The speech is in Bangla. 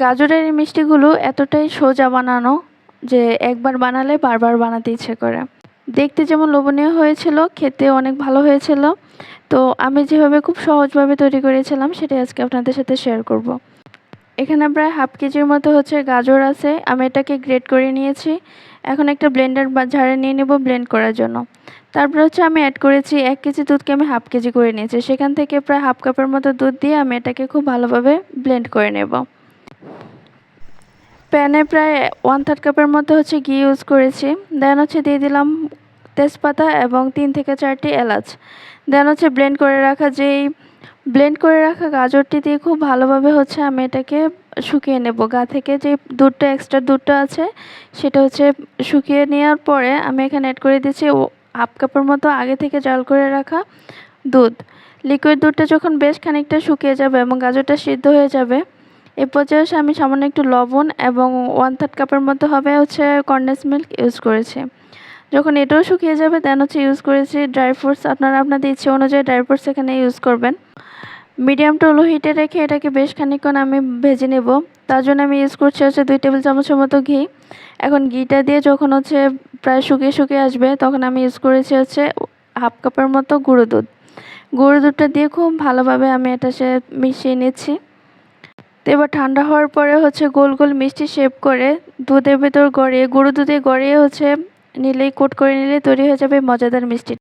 গাজরের এই মিষ্টিগুলো এতটাই সোজা বানানো যে একবার বানালে বারবার বানাতে ইচ্ছে করে। দেখতে যেমন লোভনীয় হয়েছিল, খেতে অনেক ভালো হয়েছিল। তো আমি যেভাবে খুব সহজভাবে তৈরি করেছিলাম সেটাই আজকে আপনাদের সাথে শেয়ার করব। এখানে প্রায় হাফ কেজির মতো গাজর আছে। আমি এটাকে গ্রেট করে নিয়েছি। এখন একটা ব্লেন্ডার বা ঝাড়ে নিয়ে নেব ব্লেন্ড করার জন্য। তারপর আমি অ্যাড করেছি 1 কেজি দুধকে আমি হাফ কেজি করে নিয়েছি। সেখান থেকে প্রায় হাফ কাপের মতো দুধ দিয়ে আমি এটাকে খুব ভালোভাবে ব্লেন্ড করে নেব। প্যানে প্রায় 1/3 কাপের মতো ঘি ইউজ করেছি। দেন দিয়ে দিলাম তেজপাতা এবং 3 থেকে 4টি এলাচ। দেন ব্লেন্ড করে রাখা গাজরটি দিয়ে খুব ভালোভাবে আমি এটাকে শুকিয়ে নেব। গা থেকে যে এক্সট্রা দুধটা আছে সেটা শুকিয়ে নেওয়ার পরে আমি এখানে অ্যাড করে দিচ্ছি হাফ কাপের মতো আগে থেকে জাল করে রাখা দুধ। লিকুইড দুধটা যখন বেশ খানিকটা শুকিয়ে যাবে এবং গাজরটা সিদ্ধ হয়ে যাবে, এই পর্যায়ে আমি সামান্য একটু লবণ এবং 1/3 কাপের মতো কনডেন্স মিল্ক ইউজ করেছি। যখন এটাও শুকিয়ে যাবে দেন ইউজ করেছি ড্রাই ফ্রুটস। আপনারা আপনাদের ইচ্ছে অনুযায়ী ড্রাই ফ্রুটস এখানে ইউজ করবেন। মিডিয়াম টু লো হিটে রেখে এটাকে বেশ খানিকক্ষণ আমি ভেজে নেব। তার জন্য আমি ইউজ করছি 2 টেবিল চামচের মতো ঘি। এখন ঘিটা দিয়ে যখন প্রায় শুকিয়ে আসবে তখন আমি ইউজ করেছি হাফ কাপের মতো গুঁড়ো দুধ। গুঁড়ো দুধটা দিয়ে খুব ভালোভাবে আমি এটা মিশিয়ে নিচ্ছি। তো এবার ঠান্ডা হওয়ার পরে গোল গোল মিষ্টি শেপ করে দুধের ভেতর গড়িয়ে গুঁড়ো দুধে গড়িয়ে নিলেই কোট করে নিলে তৈরি হয়ে যাবে মজাদার মিষ্টি।